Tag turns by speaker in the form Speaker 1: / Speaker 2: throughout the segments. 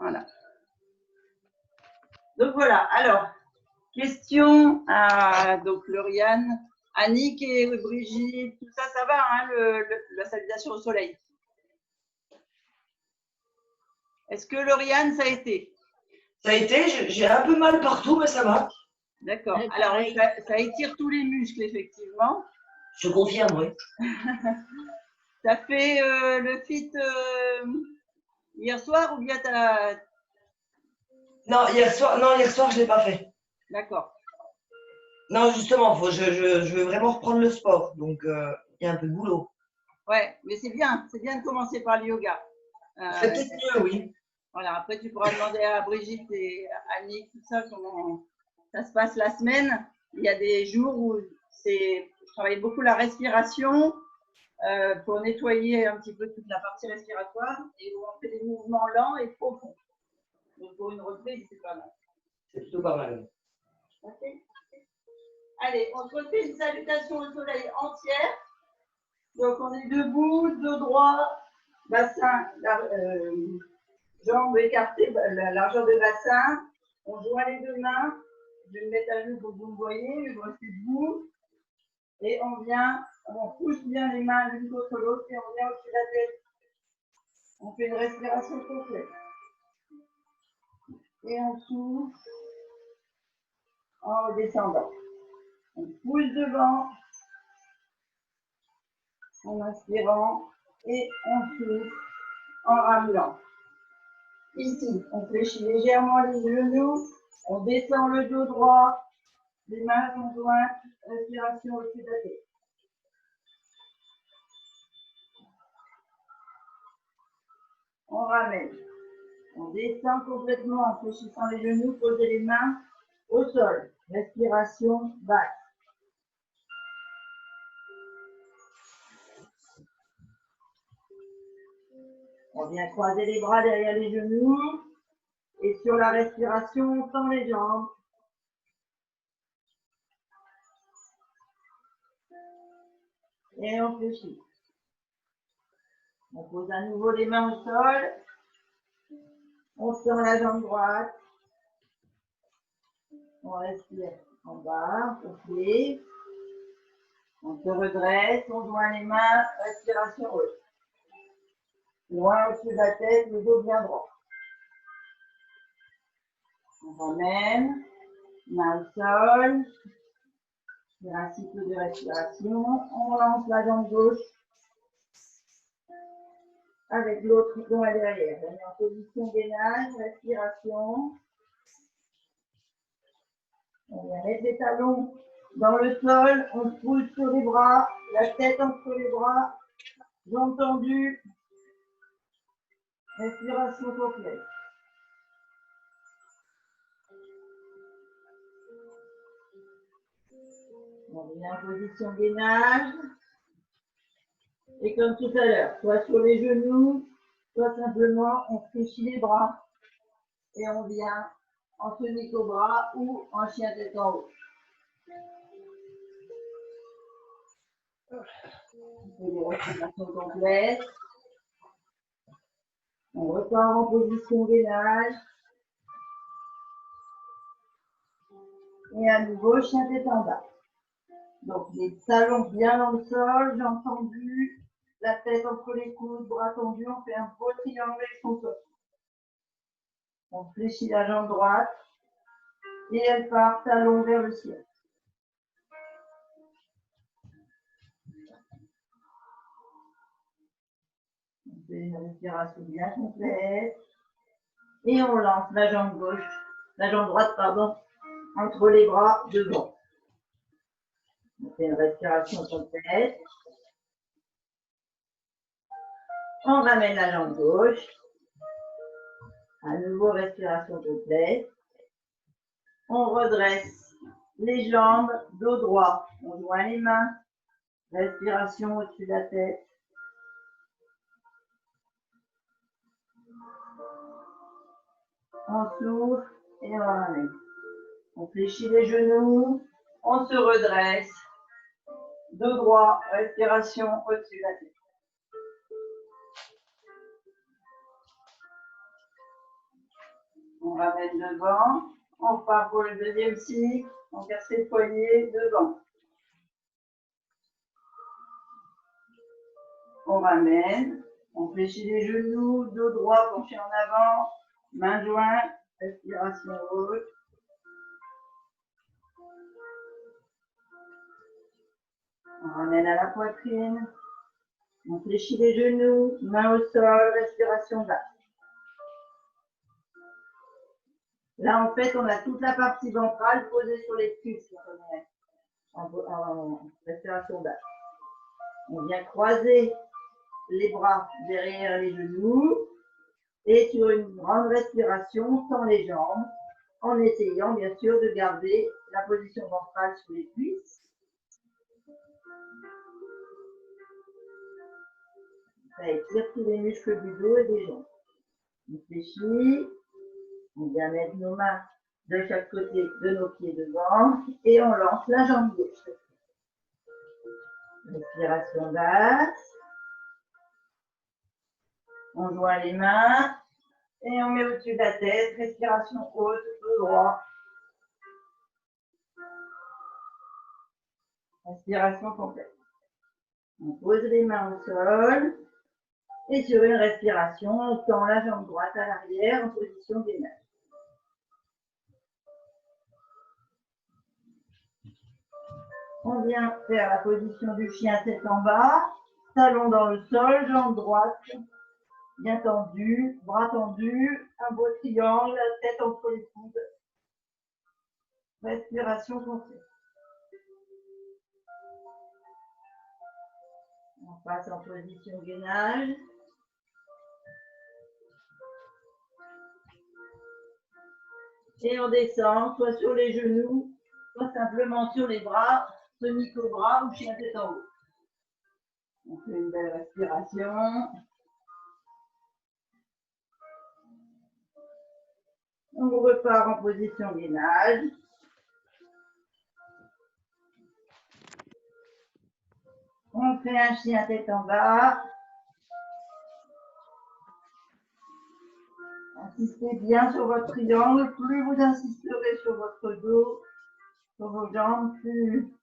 Speaker 1: Voilà. Donc voilà, alors, question à donc Lauriane, Annick et Brigitte, tout ça, ça va, hein, la salutation au soleil. Est-ce que Lauriane, ça a été?
Speaker 2: Ça a été, j'ai un peu mal partout, mais ça va.
Speaker 1: D'accord. Alors, ça étire tous les muscles, effectivement.
Speaker 2: Je confirme, oui.
Speaker 1: Tu as fait le fit hier soir ou bien tu as...
Speaker 2: Non, hier soir, je ne l'ai pas fait.
Speaker 1: D'accord.
Speaker 2: Non, justement, je veux vraiment reprendre le sport, donc il y a un peu de boulot.
Speaker 1: Ouais, mais c'est bien de commencer par le yoga.
Speaker 2: C'est peut-être mieux, oui.
Speaker 1: Voilà, après tu pourras demander à Brigitte et à Annick, tout ça, comment ça se passe la semaine. Il y a des jours où je travaille beaucoup la respiration pour nettoyer un petit peu toute la partie respiratoire et où on fait des mouvements lents et profonds. Donc pour une reprise, c'est pas mal.
Speaker 2: C'est plutôt pas mal.
Speaker 1: Ok. Allez, on se refait une salutation au soleil entière. Donc on est debout, dos droit, bassin, jambes écartées, la largeur du bassin. On joint les deux mains. Je vais me mettre à genoux pour que vous me voyez. Je reste debout. Et on pousse bien les mains l'une contre l'autre et on vient au-dessus de la tête. On fait une respiration complète. Et on souffle en descendant. On pousse devant en inspirant et on souffle en ramenant. Ici, on fléchit légèrement les genoux, on descend le dos droit, les mains sont jointes, respiration au-dessus de la tête. On ramène. On descend complètement en fléchissant les genoux, posez les mains au sol. Respiration basse. On vient croiser les bras derrière les genoux. Et sur la respiration, on tend les jambes. Et on fléchit. On pose à nouveau les mains au sol. On tend la jambe droite. On respire en bas, on plie. On se redresse, on joint les mains, respiration haute. Loin au-dessus de la tête, le dos bien droit. On ramène, main au sol. Faire un cycle de respiration. On lance la jambe gauche avec l'autre doigt derrière. On est en position gainage, respiration. On vient mettre les talons dans le sol, on se pousse sur les bras, la tête entre les bras, jambes tendues. Respiration complète. On vient en position gainage. Et comme tout à l'heure, soit sur les genoux, soit simplement on fléchit les bras et on vient en semi-cobra ou en chien tête en haut. On fait des respirations complètes. On repart en position gainage. Et à nouveau, chien tête en bas. Donc les talons bien dans le sol, jambes tendues, la tête entre les coudes, bras tendus, on fait un beau triangle avec son sol. On fléchit la jambe droite et elle part talon vers le ciel. On fait une respiration bien complète. Et on lance la jambe droite, pardon, entre les bras devant. On fait une respiration complète. On ramène la jambe gauche. À nouveau, respiration complète. On redresse les jambes, dos droit. On joint les mains. Respiration au-dessus de la tête. On souffle et on ramène. On fléchit les genoux. On se redresse. Dos droit, respiration au-dessus de la tête. On ramène devant. On repart pour le deuxième cycle. On casse les poignets devant. On ramène. On fléchit les genoux, dos droit penché en avant, main jointe, respiration haute. On ramène à la poitrine. On fléchit les genoux, main au sol, respiration basse. Là, en fait, on a toute la partie ventrale posée sur les cuisses en respiration basse. On vient croiser les bras derrière les genoux et sur une grande respiration, on tend les jambes en essayant bien sûr de garder la position ventrale sur les cuisses. Ça étire tous les muscles du dos et des jambes. On fléchit, on vient mettre nos mains de chaque côté de nos pieds devant et on lance la jambe gauche. Respiration basse. On joint les mains et on met au-dessus de la tête. Respiration haute, dos droit. Respiration complète. On pose les mains au sol. Et sur une respiration, on tend la jambe droite à l'arrière en position gainage. On vient faire la position du chien tête en bas. Talon dans le sol, jambe droite. Bien tendu, bras tendus, un beau triangle, tête entre les coudes. Respiration complète. On passe en position gainage. Et on descend, soit sur les genoux, soit simplement sur les bras, semi-cobra ou chien tête en haut. On fait une belle respiration. On repart en position gainage. On fait un chien tête en bas. Insistez bien sur votre triangle. Plus vous insisterez sur votre dos, sur vos jambes, plus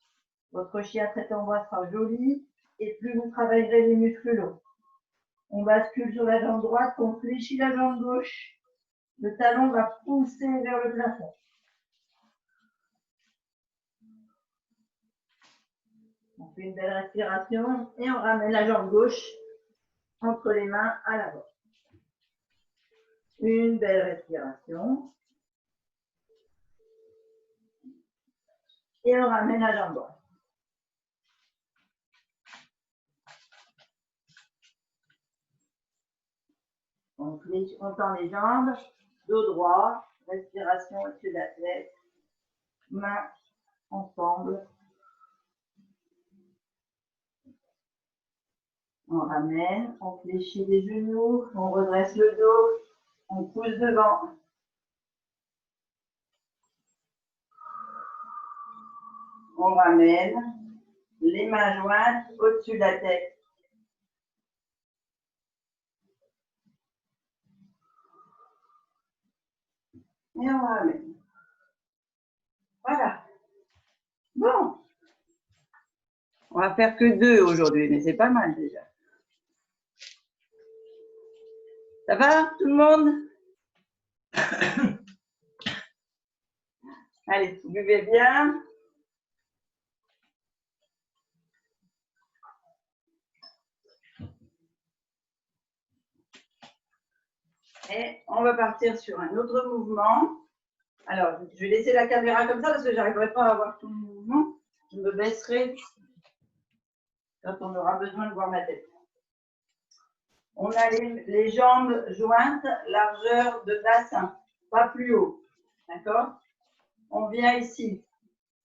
Speaker 1: votre chien tête en bas sera joli et plus vous travaillerez les muscles longs. On bascule sur la jambe droite, on fléchit la jambe gauche. Le talon va pousser vers le plafond. On fait une belle respiration et on ramène la jambe gauche entre les mains à l'avant. Une belle respiration. Et on ramène la jambe droite. On tend les jambes, dos droit, respiration au-dessus de la tête, mains ensemble. On ramène, on fléchit les genoux, on redresse le dos, on pousse devant. On ramène les mains jointes au-dessus de la tête. Et on ramène. Voilà. Bon. On va faire que 2 aujourd'hui, mais c'est pas mal déjà. Ça va, tout le monde? Allez, buvez bien. Et on va partir sur un autre mouvement. Alors, je vais laisser la caméra comme ça parce que je n'arriverai pas à voir tout le mouvement. Je me baisserai quand on aura besoin de voir ma tête. On a les jambes jointes, largeur de bassin, pas plus haut. D'accord? On vient ici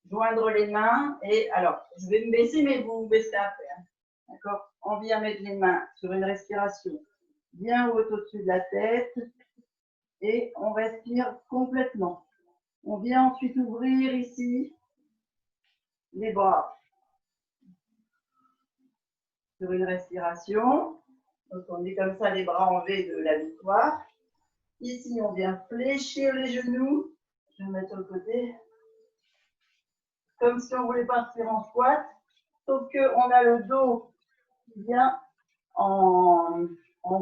Speaker 1: joindre les mains et alors, je vais me baisser, mais vous vous baissez après. Hein. D'accord? On vient mettre les mains sur une respiration bien haute au-dessus de la tête et on respire complètement. On vient ensuite ouvrir ici les bras sur une respiration. Donc on est comme ça les bras en V de la victoire. Ici, on vient fléchir les genoux. Je vais me mettre sur le côté. Comme si on voulait partir en squat. Sauf qu'on a le dos qui vient en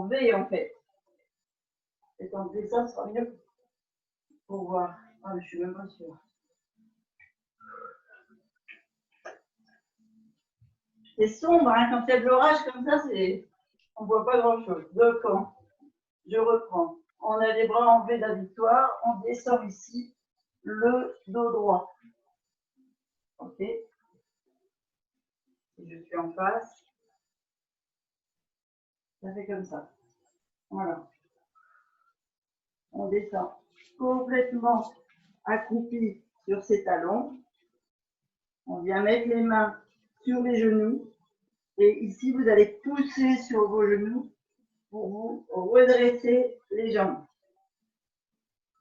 Speaker 1: V en fait. Et quand on fait ça, ce sera mieux pour voir. Ah, mais je suis même pas sûre. C'est sombre, hein, quand il y a de l'orage comme ça, on ne voit pas grand-chose. Donc, je reprends. On a les bras en V de la victoire. On descend ici le dos droit. Ok. Et je suis en face. Ça fait comme ça. Voilà. On descend complètement accroupi sur ses talons. On vient mettre les mains sur les genoux. Et ici, vous allez pousser sur vos genoux pour vous redresser les jambes.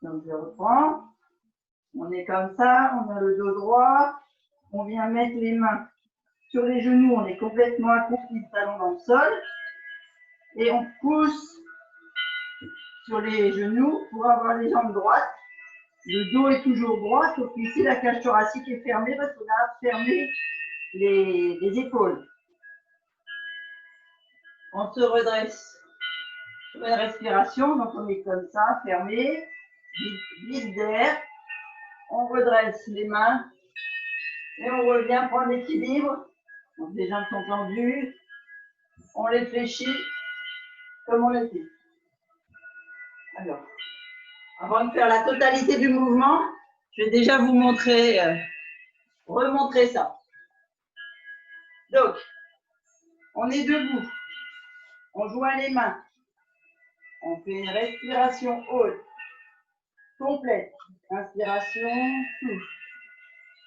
Speaker 1: Donc, je reprends. On est comme ça, on a le dos droit. On vient mettre les mains sur les genoux. On est complètement accroupi, le talon dans le sol. Et on pousse sur les genoux pour avoir les jambes droites. Le dos est toujours droit, sauf qu'ici, la cage thoracique est fermée parce qu'on a fermé les épaules. On se redresse sur une respiration, donc on est comme ça, fermé, vide d'air. On redresse les mains et on revient prendre l'équilibre. Donc les jambes sont tendues, on les fléchit comme on le fait. Alors, avant de faire la totalité du mouvement, je vais déjà vous montrer, remontrer ça. Donc, on est debout, on joint les mains, on fait une respiration haute, complète. Inspiration, souffle.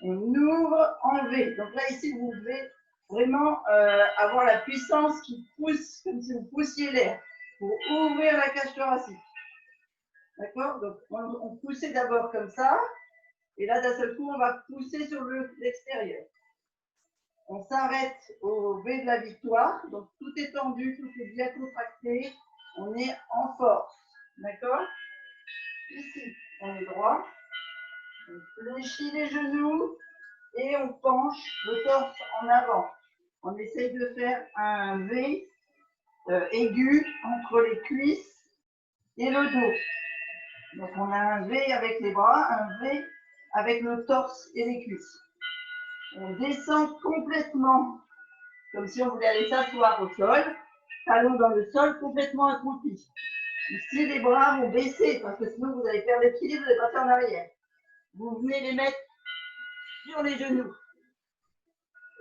Speaker 1: On ouvre en V. Donc là, ici, vous devez vraiment avoir la puissance qui pousse, comme si vous poussiez l'air, pour ouvrir la cage thoracique. D'accord? Donc, on poussait d'abord comme ça. Et là, d'un seul coup, on va pousser sur l'extérieur. On s'arrête au V de la victoire. Donc, tout est tendu, tout est bien contracté. On est en force. D'accord? Ici, on est droit. On fléchit les genoux et on penche le torse en avant. On essaye de faire un V aigu entre les cuisses et le dos. Donc, on a un V avec les bras, un V avec le torse et les cuisses. On descend complètement, comme si on voulait aller s'asseoir au sol, talons dans le sol, complètement accroupi. Ici, les bras vont baisser, parce que sinon vous allez perdre l'équilibre, vous allez passer en arrière. Vous venez les mettre sur les genoux.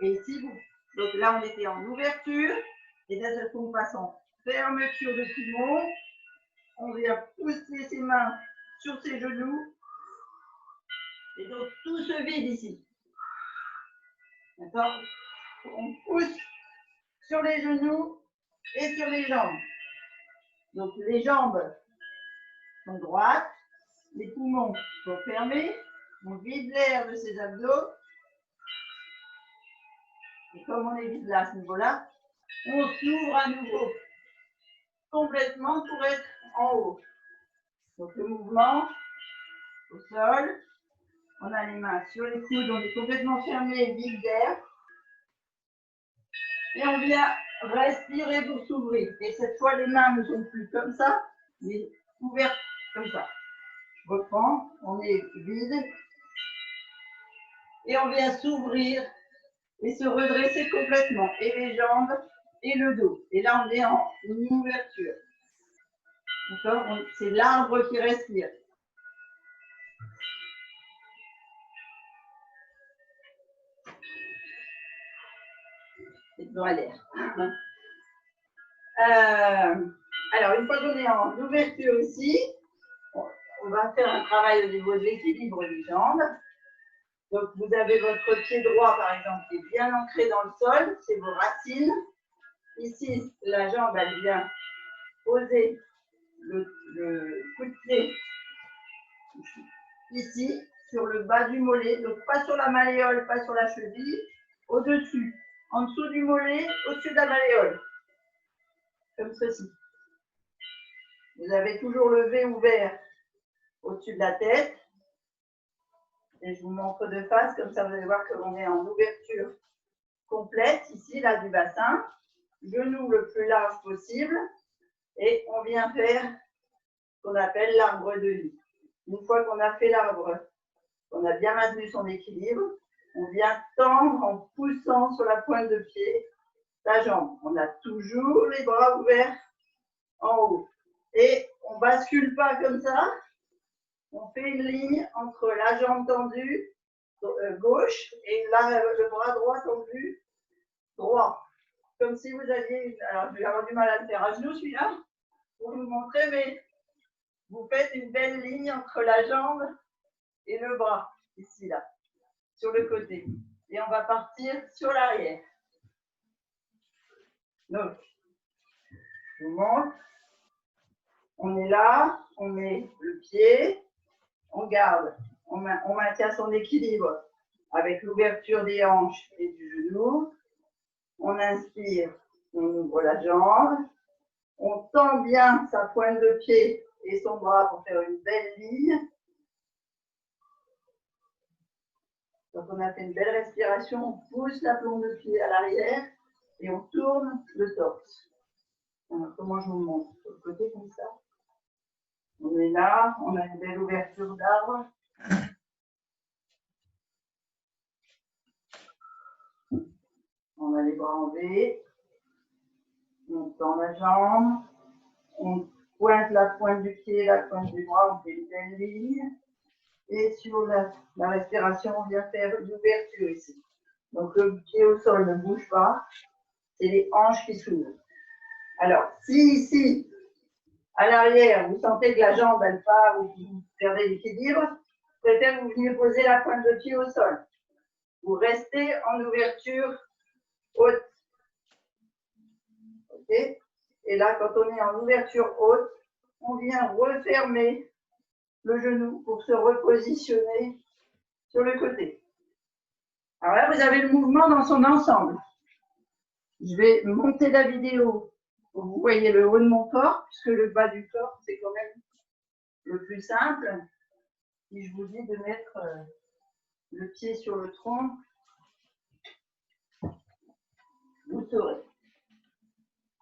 Speaker 1: Et ici, donc là, on était en ouverture, et d'un seul coup, on passe en fermeture de poumon. On vient pousser ses mains sur ses genoux. Et donc, tout se vide ici. D'accord? On pousse sur les genoux et sur les jambes. Donc, les jambes sont droites, les poumons sont fermés, on vide l'air de ses abdos. Et comme on est vide là à ce niveau-là, on s'ouvre à nouveau complètement pour être en haut. Donc, le mouvement au sol. On a les mains sur les coudes, on est complètement fermé, vide d'air. Et on vient respirer pour s'ouvrir. Et cette fois, les mains ne sont plus comme ça, mais ouvertes comme ça. Je reprends, on est vide. Et on vient s'ouvrir et se redresser complètement. Et les jambes et le dos. Et là, on est en ouverture. D'accord? C'est l'arbre qui respire. C'est dans l'air. Alors, une fois qu'on est en ouverture ici, on va faire un travail au niveau de l'équilibre des jambes. Donc, vous avez votre pied droit, par exemple, qui est bien ancré dans le sol, c'est vos racines. Ici, la jambe, elle vient poser le coup de pied ici, sur le bas du mollet. Donc, pas sur la malléole, pas sur la cheville, au-dessus. En dessous du mollet, au-dessus de la malléole. Comme ceci. Vous avez toujours le V ouvert au-dessus de la tête. Et je vous montre de face, comme ça vous allez voir que l'on est en ouverture complète, ici, là, du bassin. Genou le plus large possible. Et on vient faire ce qu'on appelle l'arbre de vie. Une fois qu'on a fait l'arbre, qu'on a bien maintenu son équilibre, on vient tendre en poussant sur la pointe de pied la jambe. On a toujours les bras ouverts en haut. Et on ne bascule pas comme ça. On fait une ligne entre la jambe tendue gauche et là, le bras droit tendu droit. Comme si vous aviez alors je vais avoir du mal à le faire à genoux celui-là pour vous montrer, mais vous faites une belle ligne entre la jambe et le bras, ici là, sur le côté. Et on va partir sur l'arrière. Donc, je vous montre. On est là, on met le pied, on garde, on maintient son équilibre avec l'ouverture des hanches et du genou. On inspire, on ouvre la jambe. On tend bien sa pointe de pied et son bras pour faire une belle ligne. Quand on a fait une belle respiration, on pousse la plombe de pied à l'arrière et on tourne le torse. Alors, comment je vous montre? Sur le côté comme ça. On est là, on a une belle ouverture d'arbre. On a les bras en V. On tend la jambe. On pointe la pointe du pied, la pointe du bras, on fait une belle ligne. Et sur la respiration, on vient faire une ouverture ici. Donc le pied au sol ne bouge pas, c'est les hanches qui s'ouvrent. Alors, si ici, à l'arrière, vous sentez que la jambe, elle part ou que vous perdez l'équilibre, je préfère que vous veniez poser la pointe de pied au sol. Vous restez en ouverture haute. Ok? Et là, quand on est en ouverture haute, on vient refermer le genou pour se repositionner sur le côté. Alors là, vous avez le mouvement dans son ensemble. Je vais monter la vidéo pour que vous voyez le haut de mon corps, puisque le bas du corps, c'est quand même le plus simple. Si je vous dis de mettre le pied sur le tronc, vous saurez.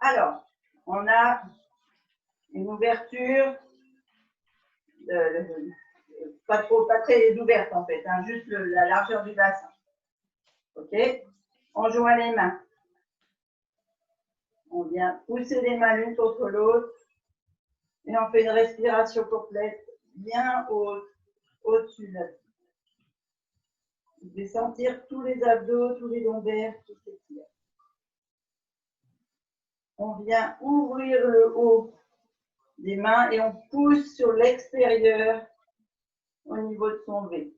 Speaker 1: Alors, on a une ouverture, pas très ouverte en fait, hein, juste la largeur du bassin. Ok? On joint les mains. On vient pousser les mains l'une contre l'autre et on fait une respiration complète bien haute, au-dessus de la tête. Vous pouvez sentir tous les abdos, tous les lombaires qui s'étirent. On vient ouvrir le haut des mains et on pousse sur l'extérieur au niveau de son V.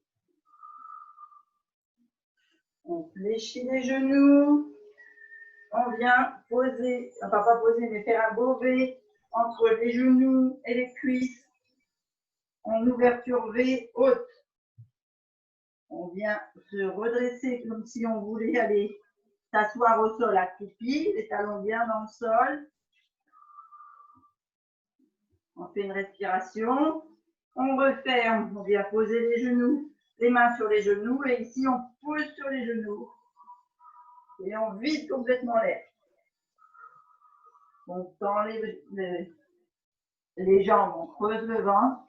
Speaker 1: On fléchit les genoux. On vient poser, enfin pas poser, mais faire un beau V entre les genoux et les cuisses en ouverture V haute. On vient se redresser comme si on voulait aller s'asseoir au sol accroupi, les talons bien dans le sol. On fait une respiration. On referme, on vient poser les genoux, les mains sur les genoux et ici on pousse sur les genoux et on vide complètement l'air. On tend les jambes, on creuse le ventre.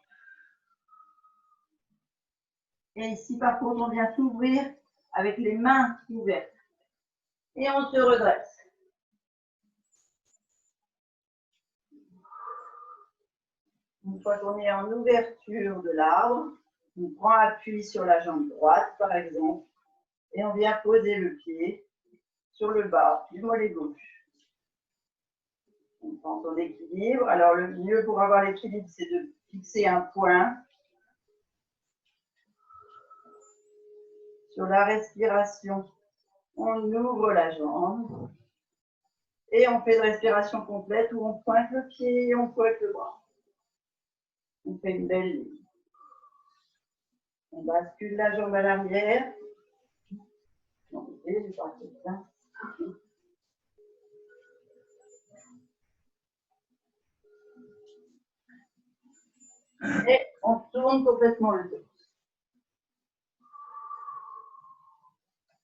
Speaker 1: Et ici, par contre, on vient s'ouvrir avec les mains ouvertes. Et on se redresse. Une fois qu'on est en ouverture de l'arbre, on prend appui sur la jambe droite, par exemple, et on vient poser le pied sur le bas du mollet gauche. On prend son équilibre. Alors, le mieux pour avoir l'équilibre, c'est de fixer un point. Sur la respiration, on ouvre la jambe et on fait une respiration complète où on pointe le pied et on pointe le bras. On fait une belle ligne. On bascule la jambe à l'arrière. Et on tourne complètement le dos.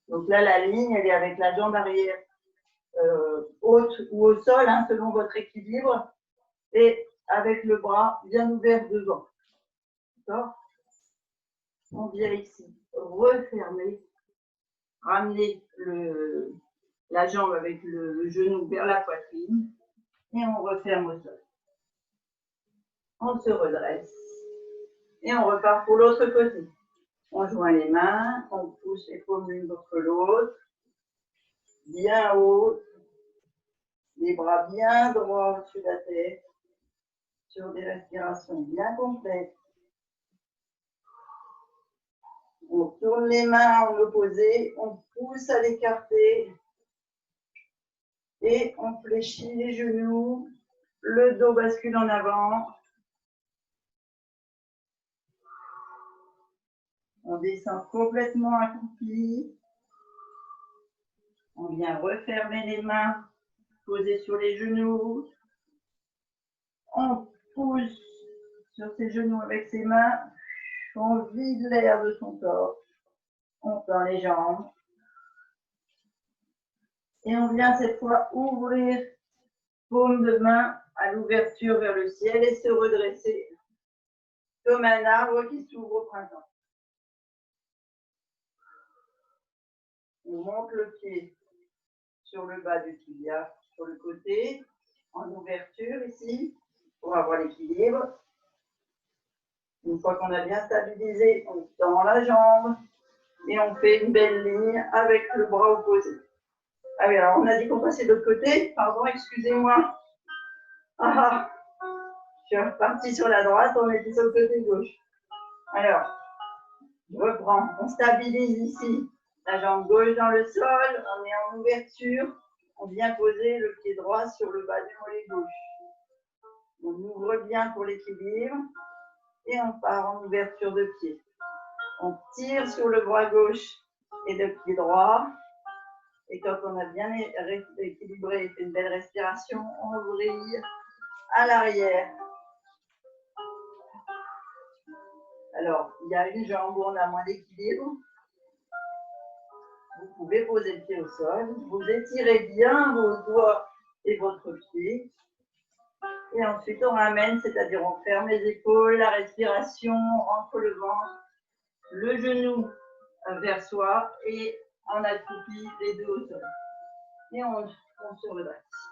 Speaker 1: Donc là, la ligne, elle est avec la jambe arrière haute ou au sol, hein, selon votre équilibre, et avec le bras bien ouvert devant. D'accord? On vient ici, refermer, ramener la jambe avec le genou vers la poitrine, et on referme au sol. On se redresse, et on repart pour l'autre côté. On joint les mains, on pousse les paumes l'une contre l'autre, bien haut, les bras bien droits au-dessus de la tête, sur des respirations bien complètes. On tourne les mains en opposé, on pousse à l'écarter et on fléchit les genoux, le dos bascule en avant. On descend complètement accroupi. On vient refermer les mains, poser sur les genoux. On pousse sur ses genoux avec ses mains. On vide l'air de son corps. On tend les jambes. Et on vient cette fois ouvrir paume de main à l'ouverture vers le ciel et se redresser comme un arbre qui s'ouvre au printemps. On monte le pied sur le bas du tibia, sur le côté, en ouverture ici, pour avoir l'équilibre. Une fois qu'on a bien stabilisé, on tend la jambe et on fait une belle ligne avec le bras opposé. Ah oui, alors on a dit qu'on passait de l'autre côté. Pardon, excusez-moi. Ah, je suis repartie sur la droite, on était sur le côté gauche. Alors, je reprends. On stabilise ici la jambe gauche dans le sol, on est en ouverture. On vient poser le pied droit sur le bas du mollet gauche. On ouvre bien pour l'équilibre et on part en ouverture de pied. On tire sur le bras gauche et le pied droit. Et quand on a bien équilibré et fait une belle respiration, on vrille à l'arrière. Alors, il y a une jambe où on a moins d'équilibre. Vous pouvez poser le pied au sol. Vous étirez bien vos doigts et votre pied. Et ensuite, on ramène, c'est-à-dire on ferme les épaules, la respiration entre le ventre, le genou vers soi et on accroupit les deux au sol. Et on se redresse.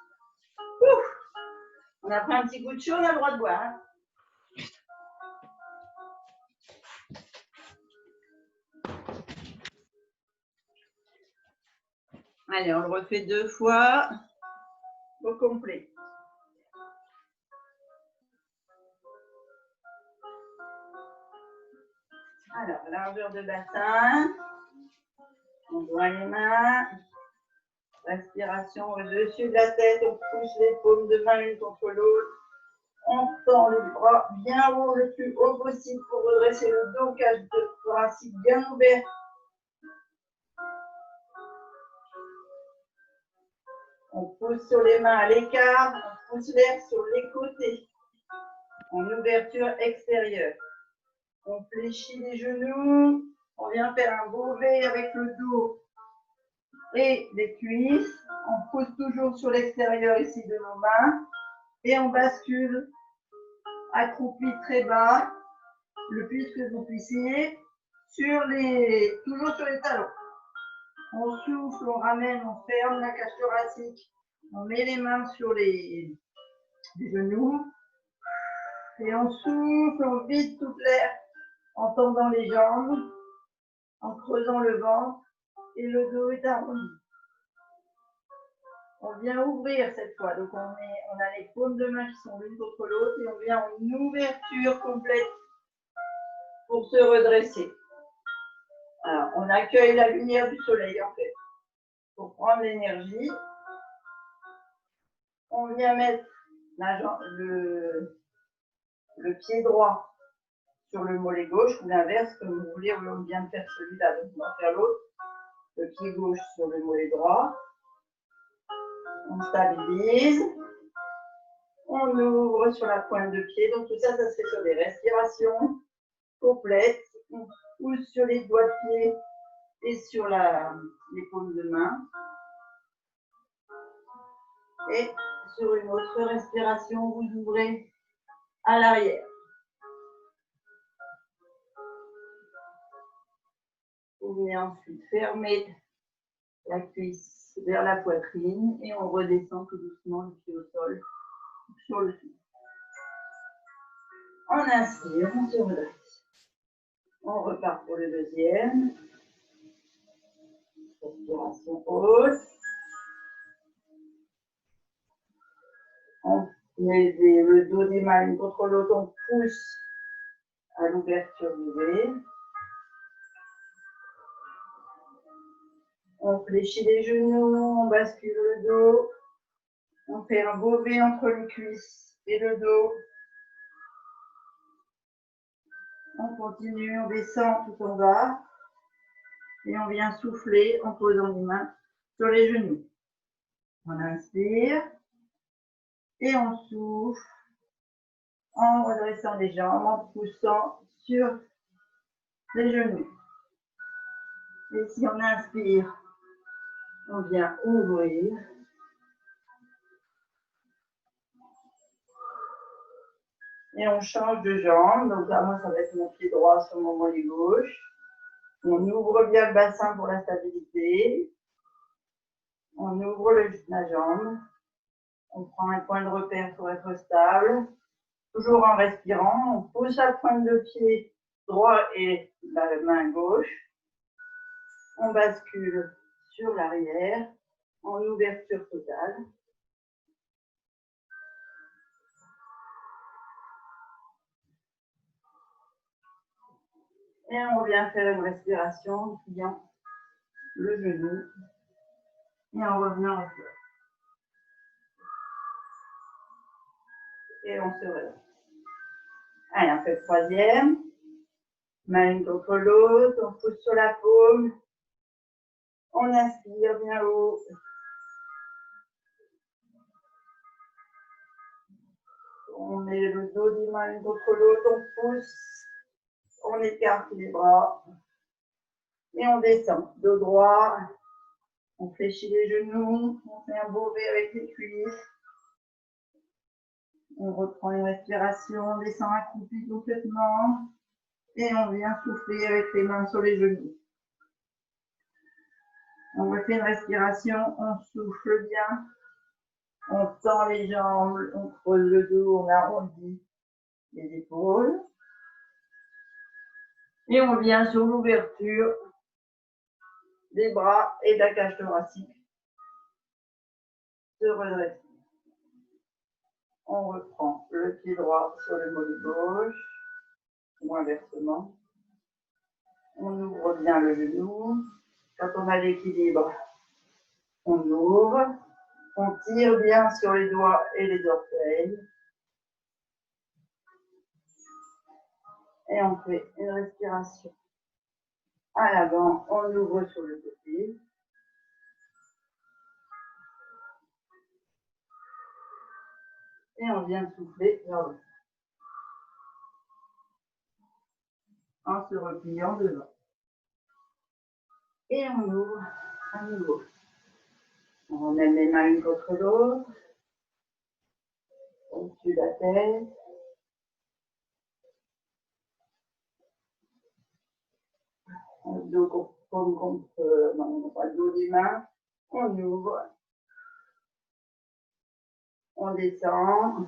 Speaker 1: Ouf, on a pris un petit coup de chaud, on a le droit de boire. Hein. Allez, on le refait 2 fois au complet. Alors, largeur de bassin. On joint les mains. Respiration au-dessus de la tête. On pousse les paumes de main l'une contre l'autre. On tend les bras bien haut, le plus haut possible pour redresser le dos, cage thoracique bien ouvert. On pousse sur les mains à l'écart, on pousse l'air sur les côtés, en ouverture extérieure. On fléchit les genoux, on vient faire un beau V avec le dos et les cuisses. On pousse toujours sur l'extérieur ici de nos mains et on bascule accroupi très bas, le plus que vous puissiez, toujours sur les talons. On souffle, on ramène, on ferme la cage thoracique. On met les mains sur les genoux. Et on souffle, on vide toute l'air en tendant les jambes, en creusant le ventre. Et le dos est arrondi. On vient ouvrir cette fois. Donc on a les paumes de main qui sont l'une contre l'autre. Et on vient en ouverture complète pour se redresser. Alors, on accueille la lumière du soleil en fait. Pour prendre l'énergie, on vient mettre le pied droit sur le mollet gauche ou l'inverse, comme vous voulez, on vient de faire celui-là, donc on va faire l'autre. Le pied gauche sur le mollet droit. On stabilise. On ouvre sur la pointe de pied. Donc tout ça, ça se fait sur des respirations complètes ou sur les doigts de pied et sur les paumes de main. Et sur une autre respiration, vous ouvrez à l'arrière. Vous venez ensuite fermer la cuisse vers la poitrine et on redescend tout doucement le pied au sol sur le pied. On inspire, on se redresse. On repart pour le deuxième. Respiration haute. On met le dos des mains l'une contre l'autre, on pousse à l'ouverture du V. On fléchit les genoux, on bascule le dos. On fait un beau V entre les cuisses et le dos. On continue, on descend tout en bas. Et on vient souffler en posant les mains sur les genoux. On inspire. Et on souffle en redressant les jambes, en poussant sur les genoux. Et si on inspire, on vient ouvrir. Et on change de jambe. Donc là, moi, ça va être mon pied droit sur mon mollet gauche. On ouvre bien le bassin pour la stabilité. On ouvre la jambe. On prend un point de repère pour être stable. Toujours en respirant. On pousse la pointe de pied droit et la main gauche. On bascule sur l'arrière en ouverture totale. Et on vient faire une respiration en pliant le genou et en revenant au sol. Et on se relève. Allez, on fait le troisième. Main une contre l'autre, on pousse sur la paume. On inspire bien haut. On met le dos des mains une contre l'autre, on pousse. On écarte les bras. Et on descend. Dos droit. On fléchit les genoux. On fait un beau V avec les cuisses. On reprend une respiration. On descend accroupi complètement. Et on vient souffler avec les mains sur les genoux. On refait une respiration, on souffle bien, on tend les jambes, on creuse le dos, on arrondit les épaules. Et on vient sur l'ouverture des bras et de la cage thoracique. Se redresser. On reprend le pied droit sur le mollet gauche, ou inversement. On ouvre bien le genou. Quand on a l'équilibre, on ouvre. On tire bien sur les doigts et les orteils. Et on fait une respiration à l'avant. On ouvre sur le côté. Et on vient souffler vers le haut. En se repliant devant. Et on ouvre à nouveau. On met les mains l'une contre l'autre. Au-dessus de la tête. Le dos contre, le dos des mains. On ouvre. On descend.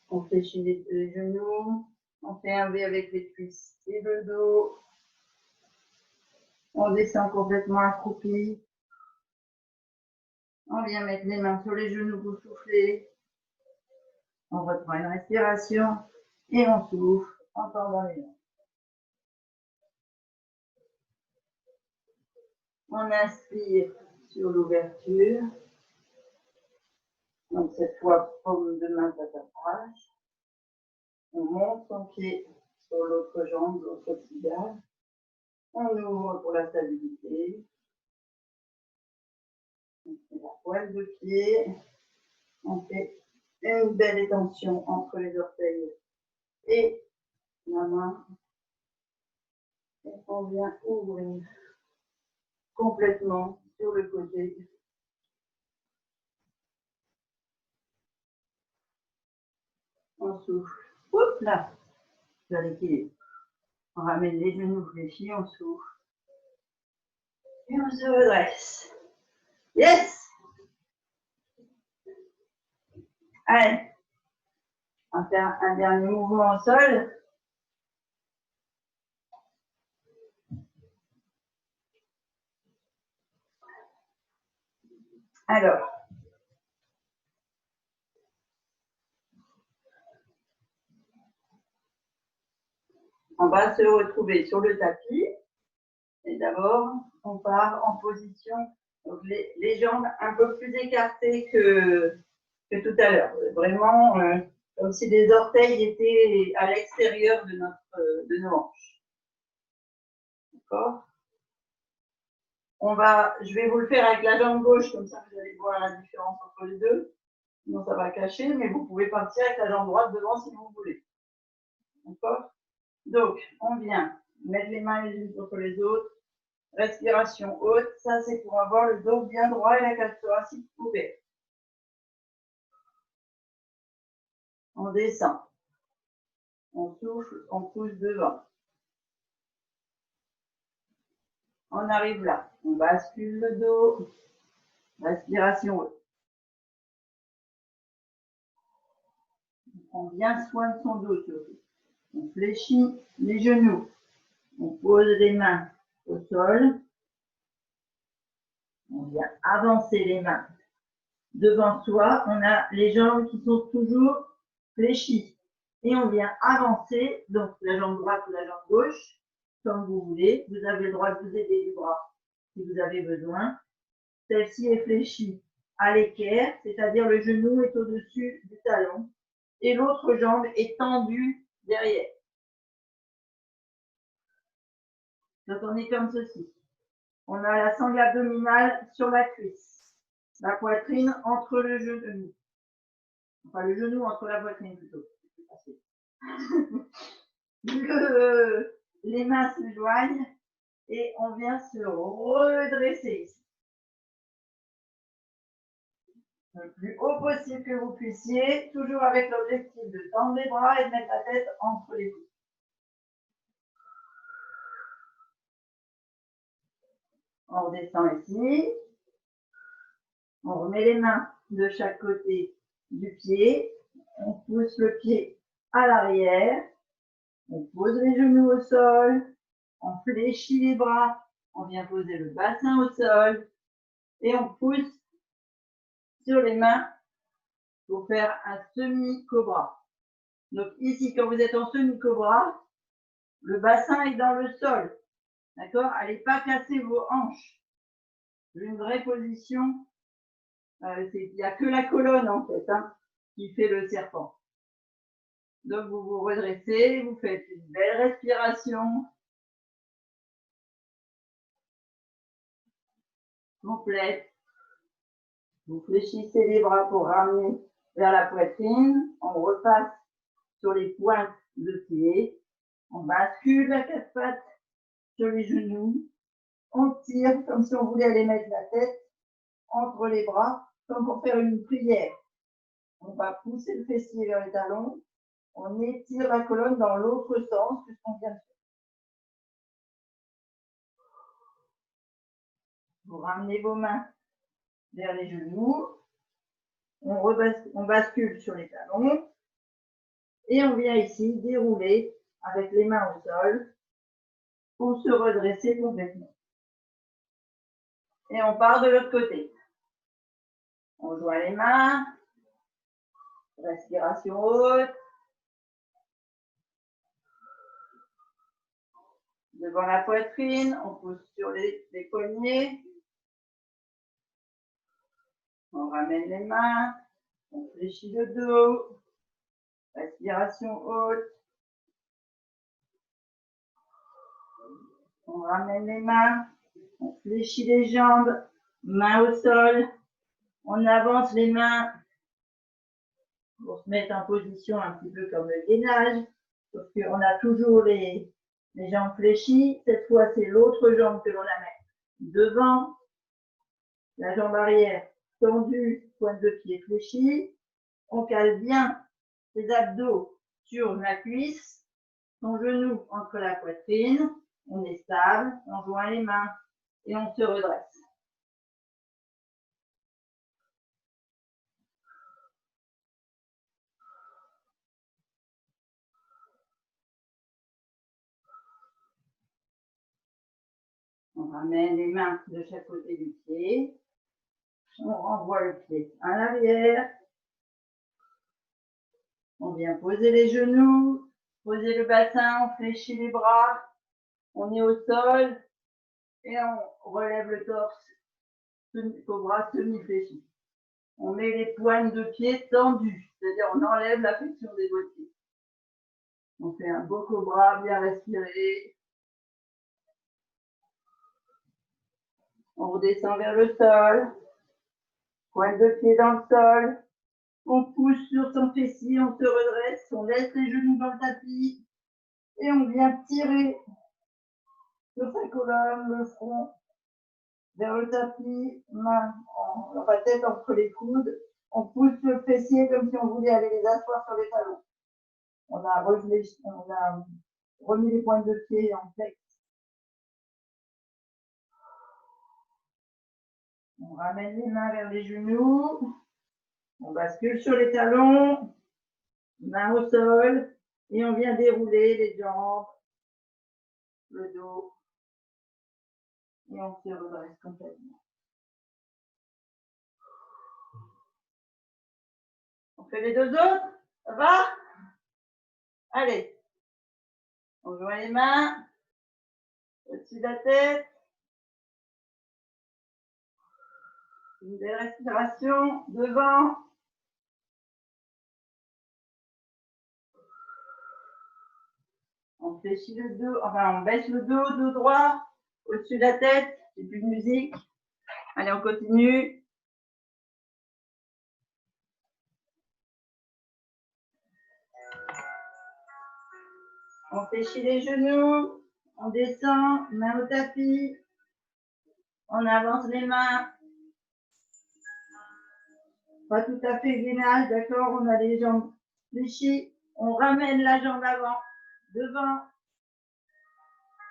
Speaker 1: On fléchit les genoux. On fait un V avec les cuisses et le dos. On descend complètement accroupi. On vient mettre les mains sur les genoux pour souffler. On reprend une respiration et on souffle en tendant les mains. On inspire sur l'ouverture. Donc cette fois, paume de main face à face. On monte son pied sur l'autre jambe, l'autre tibia. On ouvre pour la stabilité. On fait la pointe de pied. On fait Une belle étention entre les orteils et la main. Et on vient ouvrir complètement sur le côté. On souffle. Oups là. Sur l'équilibre. On ramène les genoux fléchis, on souffle. Et on se redresse. Yes! Allez. On va faire un dernier mouvement au sol. Alors. On va se retrouver sur le tapis. Et d'abord, on part en position, donc les jambes un peu plus écartées que tout à l'heure. Vraiment, comme si les orteils étaient à l'extérieur de nos hanches. D'accord? Je vais vous le faire avec la jambe gauche, comme ça vous allez voir la différence entre les deux. Sinon, ça va cacher, mais vous pouvez partir avec la jambe droite devant si vous voulez. D'accord? Donc, on vient mettre les mains les unes contre les autres. Respiration haute, ça c'est pour avoir le dos bien droit et la cage thoracique ouverte. On descend. On souffle, on pousse devant. On arrive là. On bascule le dos. Respiration haute. On prend bien soin de son dos surtout. On fléchit les genoux. On pose les mains au sol. On vient avancer les mains devant soi. On a les jambes qui sont toujours fléchies. Et on vient avancer, donc la jambe droite ou la jambe gauche, comme vous voulez. Vous avez le droit de vous aider du bras si vous avez besoin. Celle-ci est fléchie à l'équerre, c'est-à-dire le genou est au-dessus du talon et l'autre jambe est tendue derrière. Donc on est comme ceci. On a la sangle abdominale sur la cuisse, la poitrine entre le genou. Enfin le genou entre la poitrine plutôt. Les mains se joignent et on vient se redresser ici. Le plus haut possible que vous puissiez, toujours avec l'objectif de tendre les bras et de mettre la tête entre les coudes. On redescend ici. On remet les mains de chaque côté du pied. On pousse le pied à l'arrière. On pose les genoux au sol. On fléchit les bras. On vient poser le bassin au sol. Et on pousse sur les mains pour faire un semi-cobra. Donc ici, quand vous êtes en semi-cobra, le bassin est dans le sol. D'accord? Allez pas casser vos hanches. Une vraie position. Il n'y a que la colonne en fait qui fait le serpent. Donc vous vous redressez, vous faites une belle respiration complète. Vous fléchissez les bras pour ramener vers la poitrine. On repasse sur les pointes de pied. On bascule la quatre pattes sur les genoux. On tire comme si on voulait aller mettre la tête entre les bras, comme pour faire une prière. On va pousser le fessier vers les talons. On étire la colonne dans l'autre sens que ce qu'on vient de faire. Vous ramenez vos mains vers les genoux. On bascule sur les talons. Et on vient ici dérouler avec les mains au sol pour se redresser complètement. Et on part de l'autre côté. On joint les mains. Respiration haute. Devant la poitrine, on pousse sur les poignets. On ramène les mains. On fléchit le dos. Respiration haute. On ramène les mains. On fléchit les jambes. Mains au sol. On avance les mains pour se mettre en position un petit peu comme le gainage, sauf qu'on a toujours les jambes fléchies. Cette fois, c'est l'autre jambe que l'on amène devant, la jambe arrière tendue, pointe de pied fléchie. On cale bien ses abdos sur la cuisse, son genou entre la poitrine. On est stable, on joint les mains et on se redresse. On ramène les mains de chaque côté du pied. On renvoie le pied à l'arrière. On vient poser les genoux, poser le bassin, on fléchit les bras. On est au sol et on relève le torse, cobra semi-fléchi. On met les pointes de pied tendues, c'est-à-dire on enlève la flexion des doigts de pied. On fait un beau cobra, bien respirer. On redescend vers le sol. Pointe de pied dans le sol. On pousse sur son fessier, on se redresse, on laisse les genoux dans le tapis et on vient tirer sur sa colonne, le front, vers le tapis, la tête entre les coudes. On pousse le fessier comme si on voulait aller les asseoir sur les talons. On a remis les pointes de pied en flex. On ramène les mains vers les genoux. On bascule sur les talons, main au sol, et on vient dérouler les jambes, le dos, et on se redresse complètement. On fait les deux autres, ça va? Allez, on joint les mains au-dessus de la tête. Une belle respiration devant. On fléchit le dos, enfin on baisse le dos droit au-dessus de la tête. C'est plus de musique. Allez, on continue. On fléchit les genoux. On descend, main au tapis. On avance les mains. Pas tout à fait gainage, d'accord? On a les jambes fléchies. On ramène la jambe avant, devant.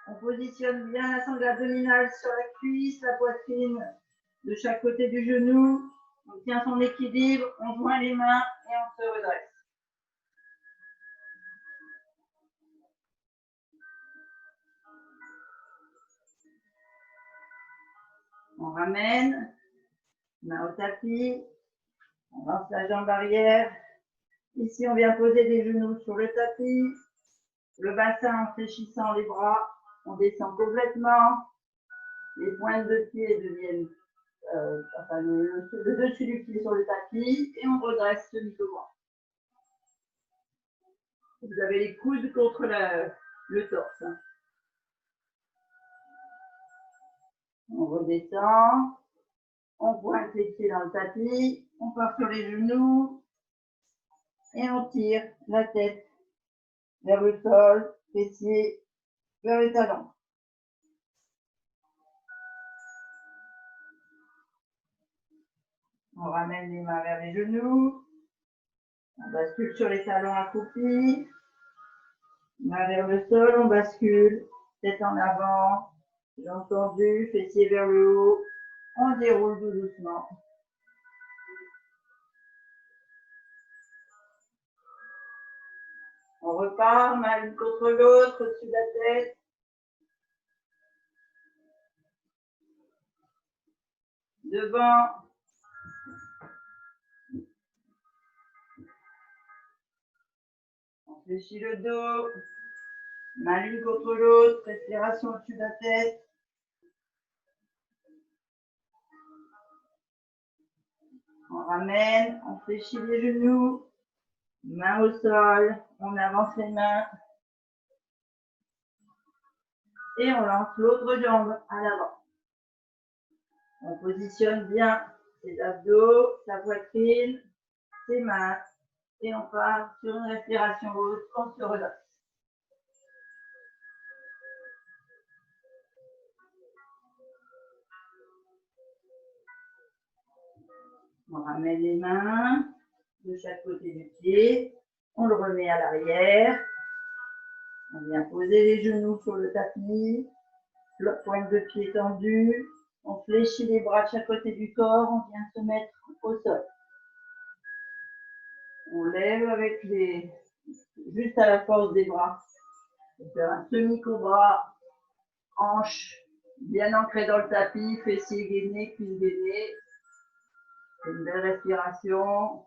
Speaker 1: On positionne bien la sangle abdominale sur la cuisse, la poitrine de chaque côté du genou. On tient son équilibre, on joint les mains et on se redresse. On ramène, main au tapis, on lance la jambe arrière. Ici, on vient poser les genoux sur le tapis, le bassin en fléchissant les bras. On descend complètement. Les pointes de pied deviennent le dessus du pied sur le tapis et on redresse semi-cobra. Vous avez les coudes contre le torse. On redescend, on pointe les pieds dans le tapis, on part sur les genoux et on tire la tête vers le sol, fessier vers les talons. On ramène les mains vers les genoux. On bascule sur les talons accroupis. Main vers le sol, on bascule. Tête en avant. Jambes tendues, fessiers vers le haut. On déroule tout doucement. On repart, main l'une contre l'autre, au-dessus de la tête. Devant. On fléchit le dos. Main l'une contre l'autre, respiration au-dessus de la tête. On ramène, on fléchit les genoux. Main au sol, on avance les mains. Et on lance l'autre jambe à l'avant. On positionne bien ses abdos, sa poitrine, ses mains Et on part sur une respiration haute, on se relâche. On ramène les mains de chaque côté du pied. On le remet à l'arrière. On vient poser les genoux sur le tapis. La pointe de pied tendue. On fléchit les bras de chaque côté du corps. On vient se mettre au sol. On lève avec les... juste à la force des bras. On fait un semi-cobra. Hanche bien ancrée dans le tapis. Fessiers gainés, cuisses gainées. Une belle respiration.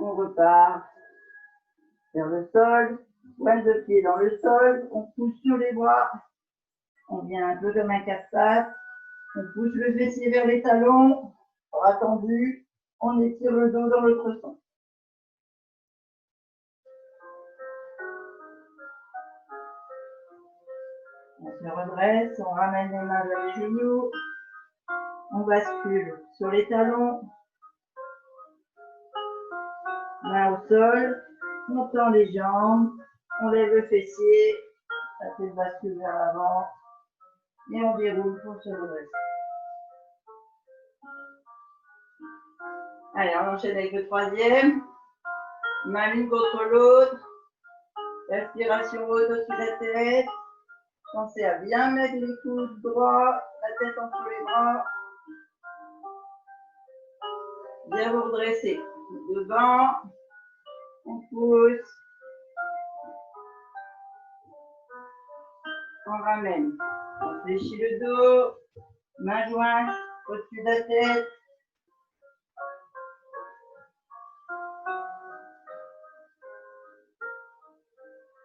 Speaker 1: On repart vers le sol, pointe de pied dans le sol, on pousse sur les bras, on vient un peu comme un casse-pattes, on pousse le fessier vers les talons, bras tendus, on étire le dos dans le cresson. On se redresse, on ramène les mains vers les genoux, on bascule sur les talons, main au sol, on tend les jambes, on lève le fessier, la tête bascule vers l'avant et on déroule pour se redresser. Allez, on enchaîne avec le troisième. Main l'une contre l'autre. Respiration haute au-dessus de la tête. Pensez à bien mettre les coudes droits, la tête entre les bras. Bien vous redresser. Devant. On pousse. On ramène. On fléchit le dos. Main jointe au-dessus de la tête.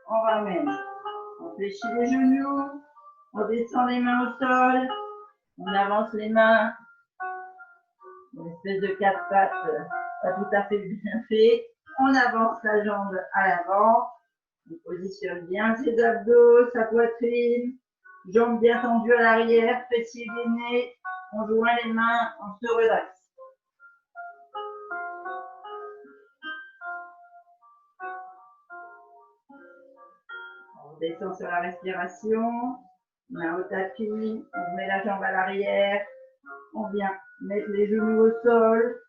Speaker 1: On ramène. On fléchit les genoux. On descend les mains au sol. On avance les mains. Une espèce de quatre pattes, pas tout à fait bien fait. On avance la jambe à l'avant. On positionne bien ses abdos, sa poitrine. Jambes bien tendues à l'arrière, fessiers gainés. On joint les mains, on se redresse. On descend sur la respiration. Main au tapis, on met la jambe à l'arrière. On vient mettre les genoux au sol.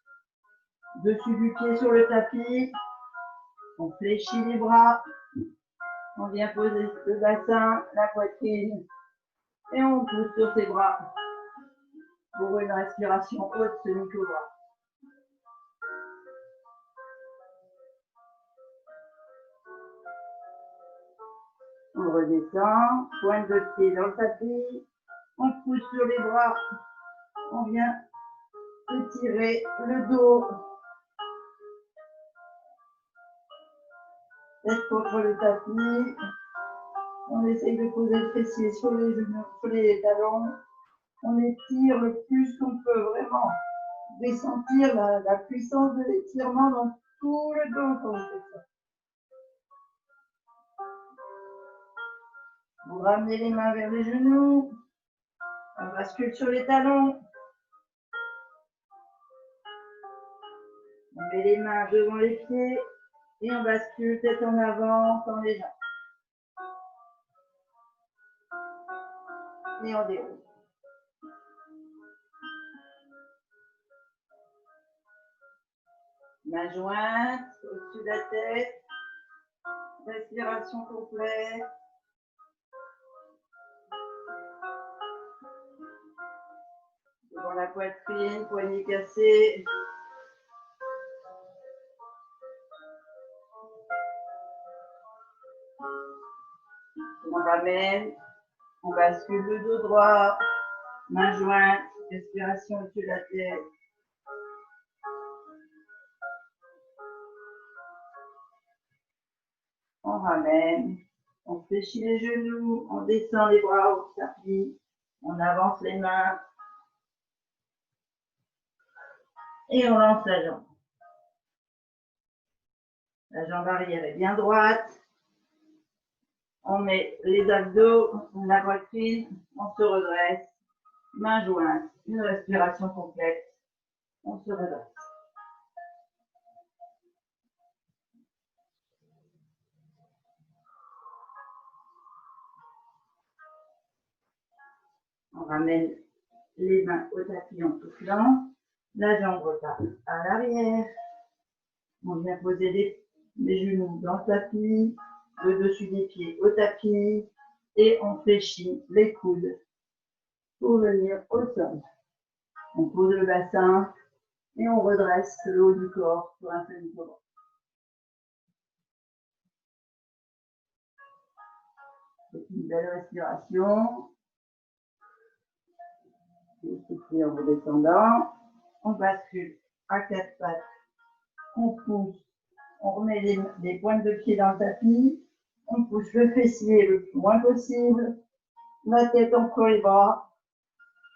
Speaker 1: Dessus du pied sur le tapis. On fléchit les bras. On vient poser le bassin, la poitrine. Et on pousse sur ses bras pour une respiration haute semi-cobra. On redescend, pointe de pied dans le tapis. On pousse sur les bras. On vient étirer le dos. Tête contre le tapis. On essaye de poser le fessier sur les genoux, sur les talons. On étire le plus qu'on peut, vraiment. Ressentir la puissance de l'étirement dans tout le dos quand on fait ça. Vous ramenez les mains vers les genoux. On bascule sur les talons. On met les mains devant les pieds et on bascule tête en avant, tend les jambes. Et on déroule. Main jointe au-dessus de la tête. Respiration complète. Devant la poitrine, poignet cassé. On ramène. On bascule le dos droit. Main jointe. Respiration au-dessus de la tête. On ramène. On fléchit les genoux. On descend les bras au tapis. On avance les mains. Et on lance la jambe. La jambe arrière est bien droite. On met les abdos, la poitrine, on se redresse. Main jointe, une respiration complète. On se redresse. On ramène les mains au tapis en soufflant. La jambe repart à l'arrière. On vient poser les genoux dans le tapis, le dessus des pieds au tapis et on fléchit les coudes pour venir au sol. On pose le bassin et on redresse le haut du corps pour un semi-cobra. C'est une belle respiration. Vous soufflez en redescendant. On bascule à quatre pattes. On pousse. On remet les pointes de pied dans le tapis. On pousse le fessier le plus loin possible. La tête entre les bras.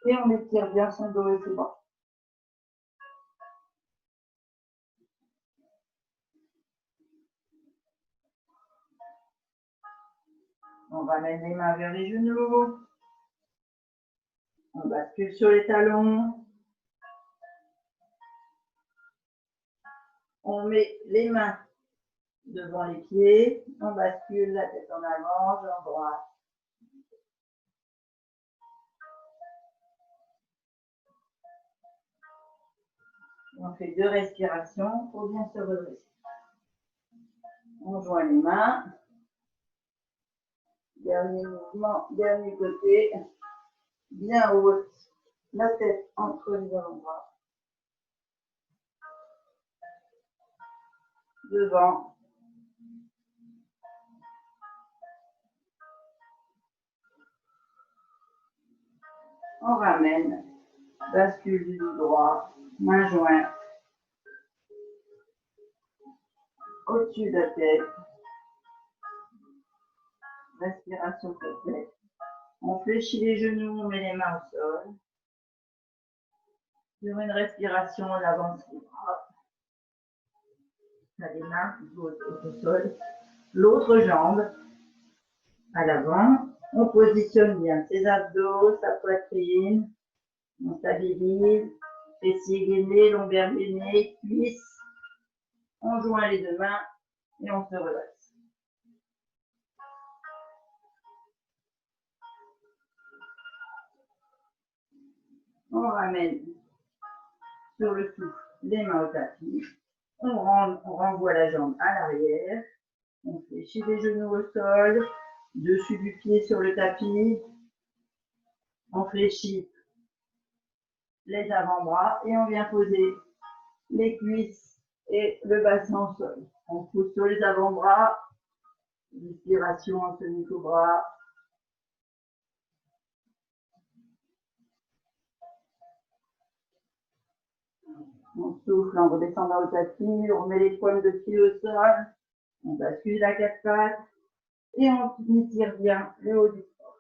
Speaker 1: Et on étire bien son dos et ses bras. On ramène les mains vers les genoux. On bascule sur les talons. On met les mains devant les pieds. On bascule la tête en avant, jambe droite. On fait 2 respirations pour bien se redresser. On joint les mains. Dernier mouvement, dernier côté. Bien haute. La tête entre les avant-bras. Devant. On ramène. Bascule du dos droit. Main jointe. Au-dessus de la tête. Respiration complète. On fléchit les genoux, on met les mains au sol. Sur une respiration, on avance les bras. On a les mains au sol. L'autre jambe à l'avant. On positionne bien ses abdos, sa poitrine. On stabilise. Fessier gainé, lombaire gainé, cuisse. On joint les 2 mains et on se redresse. On ramène sur le souffle les mains au tapis. On renvoie la jambe à l'arrière. On fléchit les genoux au sol. Dessus du pied sur le tapis. On fléchit les avant-bras et on vient poser les cuisses et le bassin au sol. On pousse sur les avant-bras. Inspiration en semi-cobra. On souffle en redescendant au tapis, on met les pointes de pied au sol, on bascule à 4 pattes et on étire bien le haut du corps.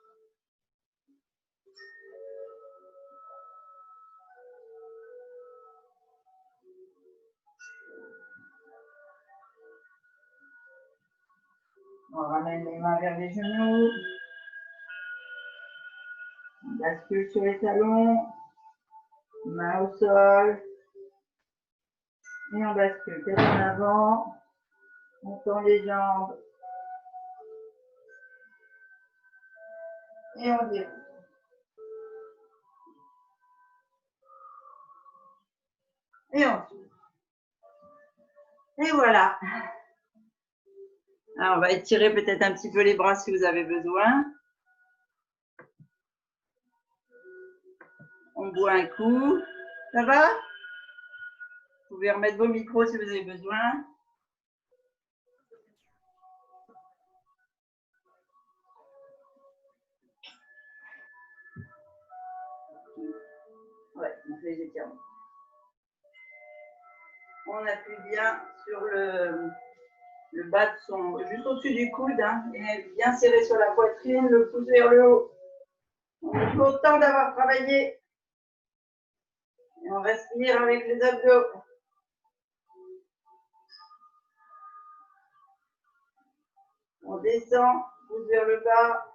Speaker 1: On ramène les mains vers les genoux, on bascule sur les talons, main au sol et on bascule tête en avant, on tend les jambes et on déroule. Et on souffle. Et voilà. Alors, on va étirer peut-être un petit peu les bras si vous avez besoin. On boit un coup. Ça va? Vous pouvez remettre vos micros si vous avez besoin. Ouais, on fait les étirements. On appuie bien sur le bas de son, juste au-dessus du coude, hein, et bien serré sur la poitrine, le pouce vers le haut. On est content d'avoir travaillé. Et on respire avec les abdos. On descend, pouce vers le bas.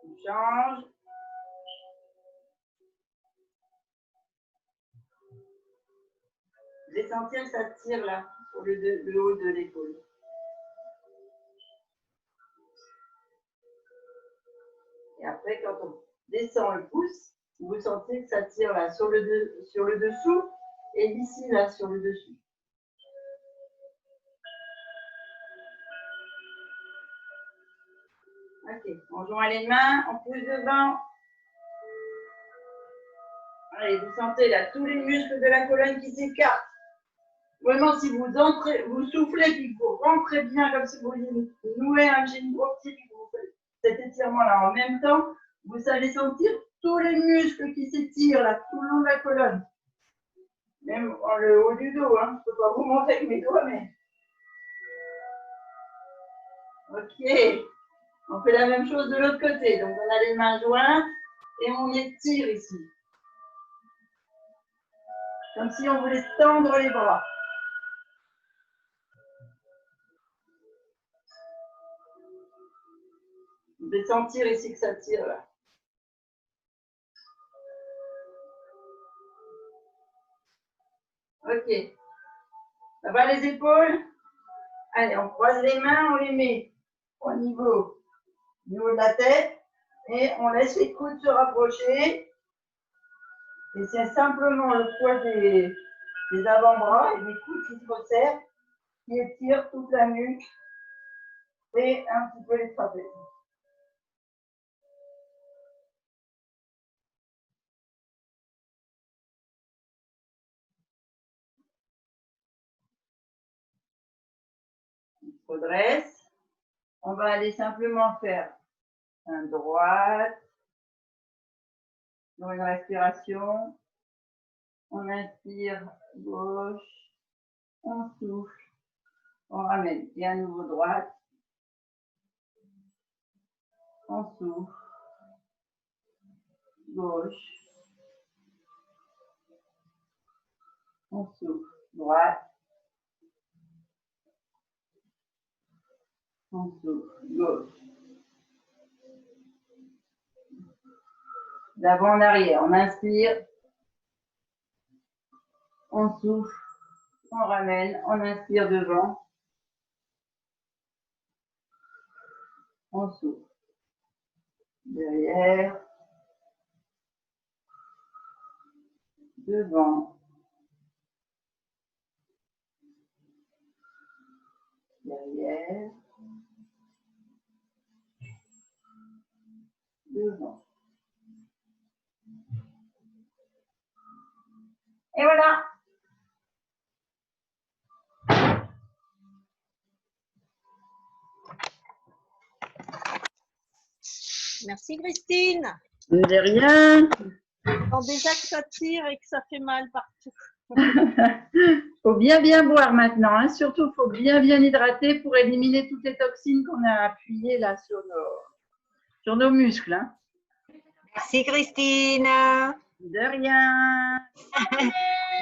Speaker 1: On change. Vous allez sentir que ça tire là, sur le haut de l'épaule. Et après, quand on descend le pouce, vous sentez que ça tire là, sur le dessous et ici, là, sur le dessus. Ok, on joint les mains, on pousse devant. Allez, vous sentez là tous les muscles de la colonne qui s'écartent. Vraiment, si vous entrez, vous soufflez, puis vous rentrez bien comme si vous vouliez nouer un jean droitier, puis vous faites cet étirement-là en même temps, vous allez sentir tous les muscles qui s'étirent là, tout le long de la colonne. Même en le haut du dos, hein. Je ne peux pas vous montrer avec mes doigts, mais... Ok. On fait la même chose de l'autre côté. Donc, on a les mains jointes et on étire ici. Comme si on voulait tendre les bras. Vous devez sentir ici que ça tire là. Ok. Ça va les épaules? Allez, on croise les mains, on les met au niveau de la tête et on laisse les coudes se rapprocher. Et c'est simplement le poids des avant-bras et des coudes qui se resserrent qui étirent toute la nuque et un petit peu les trapèzes. On se redresse. On va aller simplement faire un droite. Dans une respiration. On inspire gauche. On souffle. On ramène. Et à nouveau droite. On souffle. Gauche. On souffle. Droite. On souffle. Gauche. D'avant en arrière. On inspire. On souffle. On ramène. On inspire devant. On souffle. Derrière. Devant. Derrière. Devant. Et voilà.
Speaker 3: Merci Christine.
Speaker 1: De rien.
Speaker 3: On sent déjà que ça tire et que ça fait mal partout.
Speaker 1: Faut bien boire maintenant, hein. Surtout, faut bien hydrater pour éliminer toutes les toxines qu'on a appuyées là sur nos muscles. Hein.
Speaker 3: Merci Christine.
Speaker 1: De rien.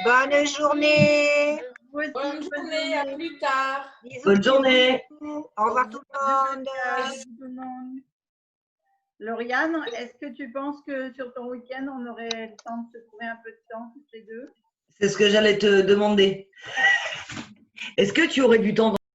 Speaker 3: Bonne journée.
Speaker 4: Bonne journée, à plus tard.
Speaker 3: Bisous.
Speaker 2: Bonne journée.
Speaker 3: Au revoir tout le monde.
Speaker 1: Lauriane, est-ce que tu penses que sur ton week-end, on aurait le temps de se trouver un peu de temps toutes les deux?
Speaker 2: C'est ce que j'allais te demander. Est-ce que tu aurais du temps